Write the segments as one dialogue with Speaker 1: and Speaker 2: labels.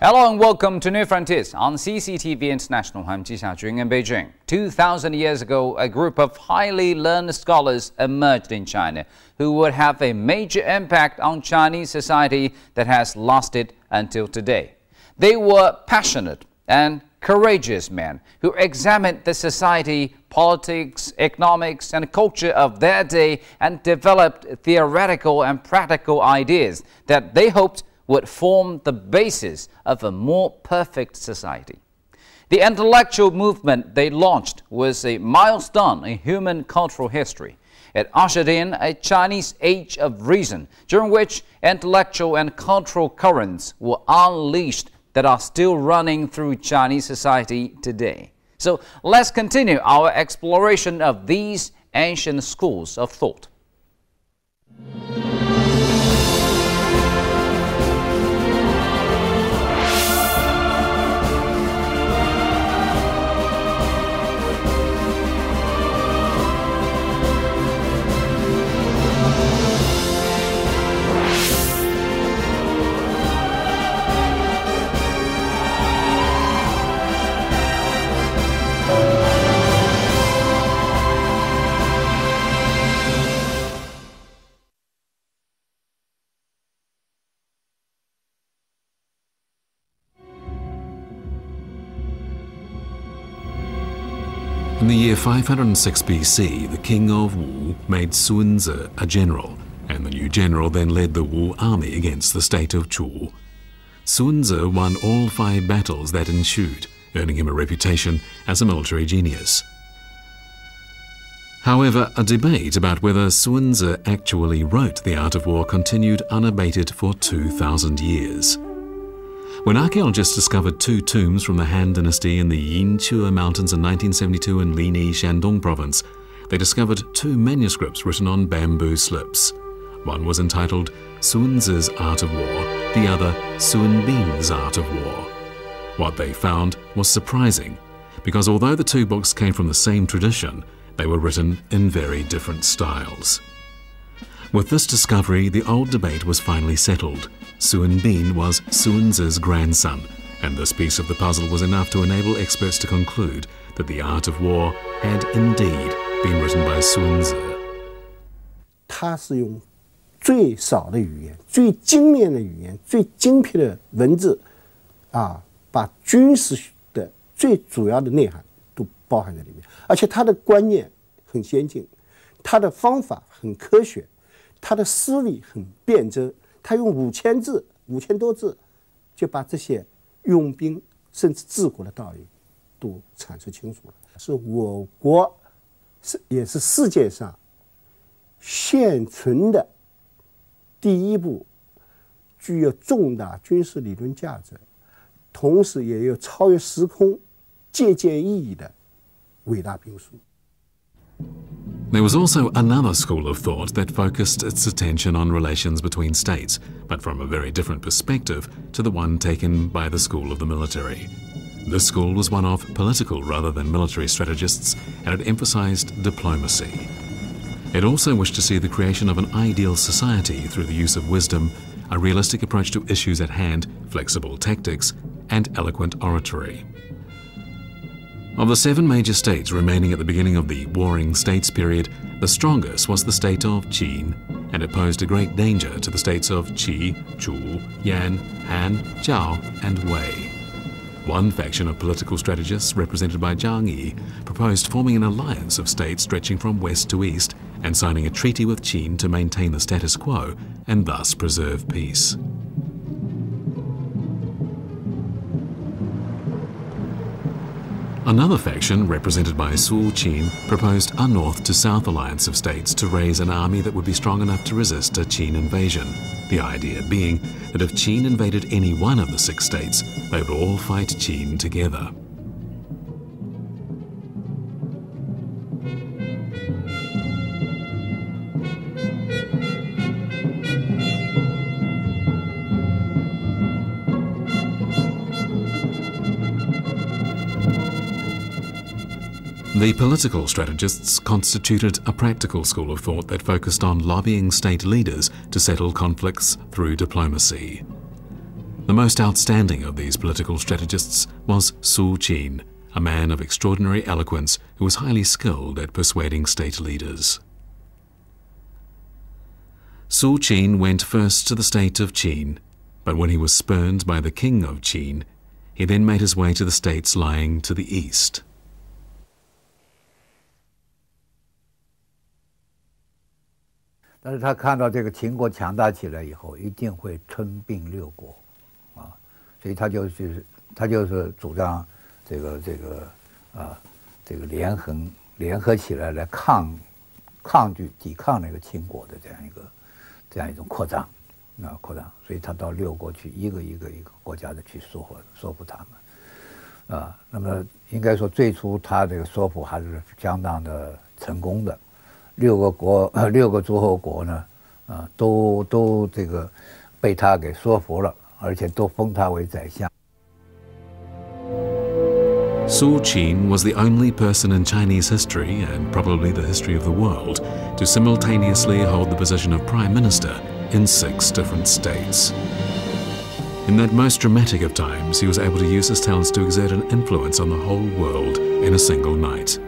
Speaker 1: Hello and welcome to New Frontiers on CCTV International. I'm Ji Xiaojun in Beijing. 2,000 years ago, a group of highly learned scholars emerged in China who would have a major impact on Chinese society that has lasted until today. They were passionate and courageous men who examined the society, politics, economics, and culture of their day and developed theoretical and practical ideas that they hoped would form the basis of a more perfect society. The intellectual movement they launched was a milestone in human cultural history. It ushered in a Chinese age of reason, during which intellectual and cultural currents were unleashed that are still running through Chinese society today. So let's continue our exploration of these ancient schools of thought.
Speaker 2: In the year 506 BC, the king of Wu made Sunzi a general, and the new general then led the Wu army against the state of Chu. Sunzi won all 5 battles that ensued, earning him a reputation as a military genius. However, a debate about whether Sunzi actually wrote The Art of War continued unabated for 2,000 years. When archaeologists discovered 2 tombs from the Han Dynasty in the Yinchuo Mountains in 1972 in Linyi, Shandong province, they discovered 2 manuscripts written on bamboo slips. One was entitled Sunzi's Art of War, the other Sun Bin's Art of War. What they found was surprising, because although the 2 books came from the same tradition, they were written in very different styles. With this discovery, the old debate was finally settled. Sun Bin was Sunzi's grandson, and this piece of the puzzle was enough to enable experts to conclude that The Art of War had indeed been written by Sunzi.
Speaker 3: 他是用最少的语言、最精炼的语言、最精辟的文字，把军事的最主要的内涵都包含在里面，而且他的观念很先进，他的方法很科学，他的思维很辩证。 他用5000字、5000多字，就把这些用兵甚至治国的道理都阐述清楚了。是我国也是世界上现存的第一部具有重大军事理论价值，同时也有超越时空、借鉴意义的伟大兵书。
Speaker 2: There was also another school of thought that focused its attention on relations between states, but from a very different perspective to the one taken by the school of the military. This school was one of political rather than military strategists, and it emphasized diplomacy. It also wished to see the creation of an ideal society through the use of wisdom, a realistic approach to issues at hand, flexible tactics, and eloquent oratory. Of the 7 major states remaining at the beginning of the Warring States period, the strongest was the state of Qin, and it posed a great danger to the states of Qi, Chu, Yan, Han, Zhao, and Wei. One faction of political strategists, represented by Zhang Yi, proposed forming an alliance of states stretching from west to east and signing a treaty with Qin to maintain the status quo and thus preserve peace. Another faction, represented by Su Qin, proposed a north-to-south alliance of states to raise an army that would be strong enough to resist a Qin invasion, the idea being that if Qin invaded any one of the 6 states, they would all fight Qin together. The political strategists constituted a practical school of thought that focused on lobbying state leaders to settle conflicts through diplomacy. The most outstanding of these political strategists was Su Qin, a man of extraordinary eloquence who was highly skilled at persuading state leaders. Su Qin went first to the state of Qin, but when he was spurned by the king of Qin, he then made his way to the states lying to the east.
Speaker 4: 但是他看到这个秦国强大起来以后，一定会吞并六国，所以他就是主张这个联合起来来抵抗那个秦国的这样一种扩张，所以他到六国去一个国家的去说服他们，那么应该说最初他这个说服还是相当的成功的。 六个诸侯国呢，都这个被他给说服了，而且都封他为宰相。
Speaker 2: Su Qin was the only person in Chinese history, and probably the history of the world, to simultaneously hold the position of Prime Minister in 6 different states. In that most dramatic of times, he was able to use his talents to exert an influence on the whole world in a single night.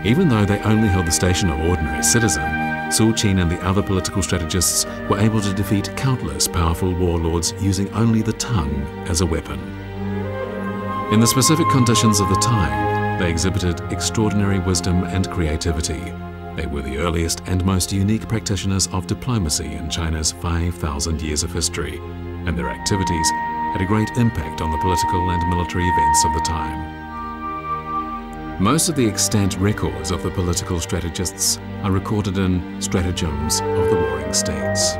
Speaker 2: Even though they only held the station of ordinary citizen, Su Qin and the other political strategists were able to defeat countless powerful warlords using only the tongue as a weapon. In the specific conditions of the time, they exhibited extraordinary wisdom and creativity. They were the earliest and most unique practitioners of diplomacy in China's 5,000 years of history, and their activities had a great impact on the political and military events of the time. Most of the extant records of the political strategists are recorded in Stratagems of the Warring States.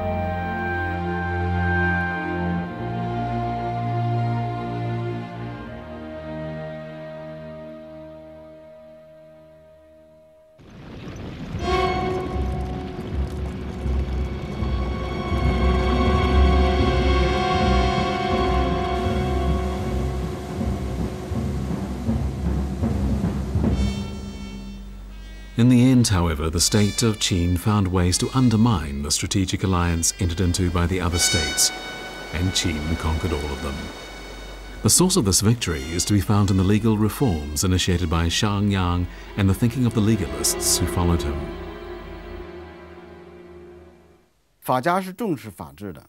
Speaker 2: In the end, however, the state of Qin found ways to undermine the strategic alliance entered into by the other states, and Qin conquered all of them. The source of this victory is to be found in the legal reforms initiated by Xiangyang and the thinking of the legalists who followed him.
Speaker 5: 法家是重视法治的，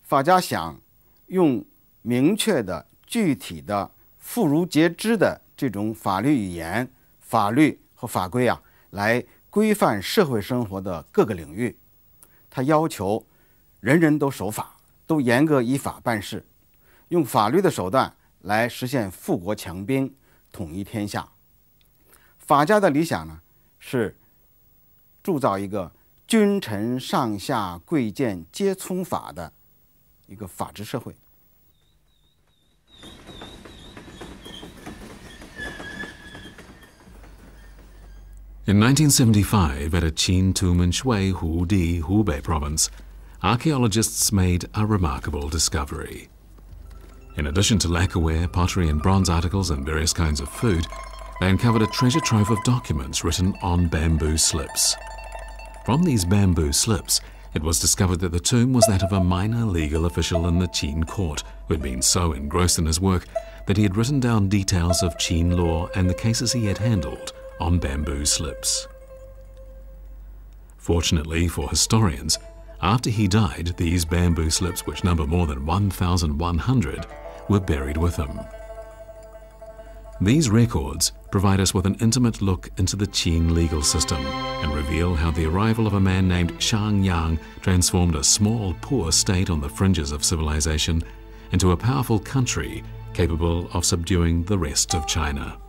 Speaker 5: 法家想用明确的、具体的、妇孺皆知的这种法律语言、法律和法规来规范社会生活的各个领域。他要求人人都守法，都严格依法办事，用法律的手段来实现富国强兵、统一天下。法家的理想呢，是铸造一个君臣上下贵贱皆从法的一个法治社会。
Speaker 2: In 1975, at a Qin Tumen Shui Hudi Hubei province, archaeologists made a remarkable discovery. In addition to lacquerware, pottery and bronze articles and various kinds of food, they uncovered a treasure trove of documents written on bamboo slips. From these bamboo slips, it was discovered that the tomb was that of a minor legal official in the Qin court who had been so engrossed in his work that he had written down details of Qin law and the cases he had handled on bamboo slips. Fortunately for historians, after he died, these bamboo slips, which number more than 1,100, were buried with him. These records provide us with an intimate look into the Qin legal system and reveal how the arrival of a man named Xiangyang transformed a small, poor state on the fringes of civilization into a powerful country capable of subduing the rest of China.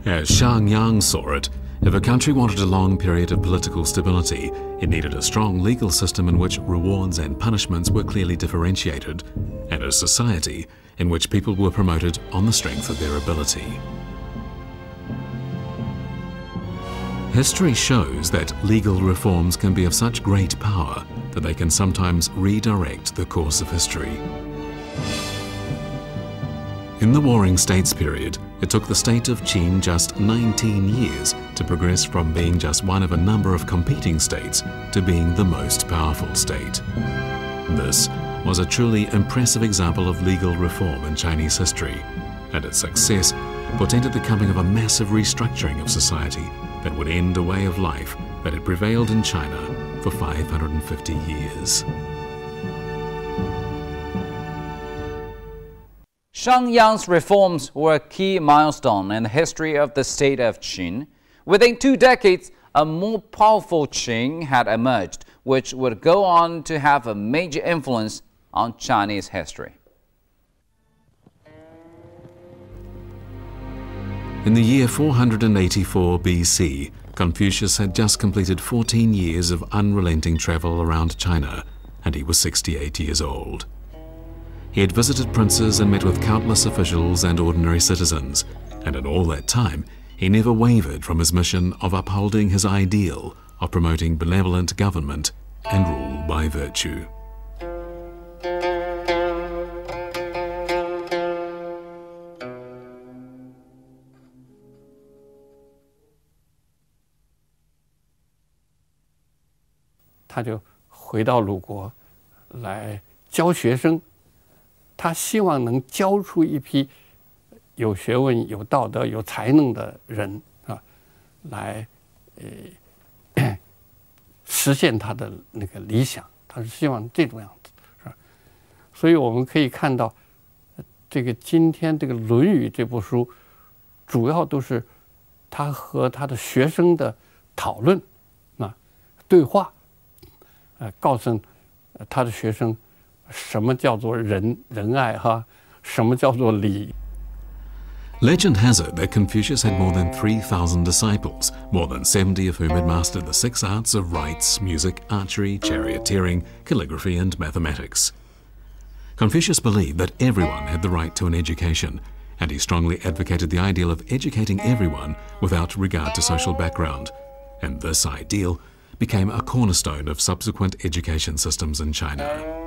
Speaker 2: As Xiangyang saw it, if a country wanted a long period of political stability, it needed a strong legal system in which rewards and punishments were clearly differentiated, and a society in which people were promoted on the strength of their ability. History shows that legal reforms can be of such great power that they can sometimes redirect the course of history. In the Warring States period, it took the state of Qin just 19 years to progress from being just one of a number of competing states to being the most powerful state. This was a truly impressive example of legal reform in Chinese history, and its success portended the coming of a massive restructuring of society that would end a way of life that had prevailed in China for 550 years.
Speaker 1: Shang Yang's reforms were a key milestone in the history of the state of Qin. Within 2 decades, a more powerful Qin had emerged, which would go on to have a major influence on Chinese history.
Speaker 2: In the year 484 BC, Confucius had just completed 14 years of unrelenting travel around China, and he was 68 years old. He had visited princes and met with countless officials and ordinary citizens, and in all that time, he never wavered from his mission of upholding his ideal of promoting benevolent government and rule by virtue.
Speaker 6: He 就回到鲁国来教学生，他希望能教出一批有学问、有道德、有才能的人啊，来实现他的那个理想。他是希望这种样子，是吧？所以我们可以看到，这个今天这个《论语》这部书，主要都是他和他的学生的讨论啊、对话。告诉他的学生什么叫做仁爱哈，什么叫做礼。
Speaker 2: Legend has it that Confucius had more than 3,000 disciples, more than 70 of whom had mastered the 6 arts of rites, music, archery, charioteering, calligraphy, and mathematics. Confucius believed that everyone had the right to an education, and he strongly advocated the ideal of educating everyone without regard to social background. And this ideal became a cornerstone of subsequent education systems in China.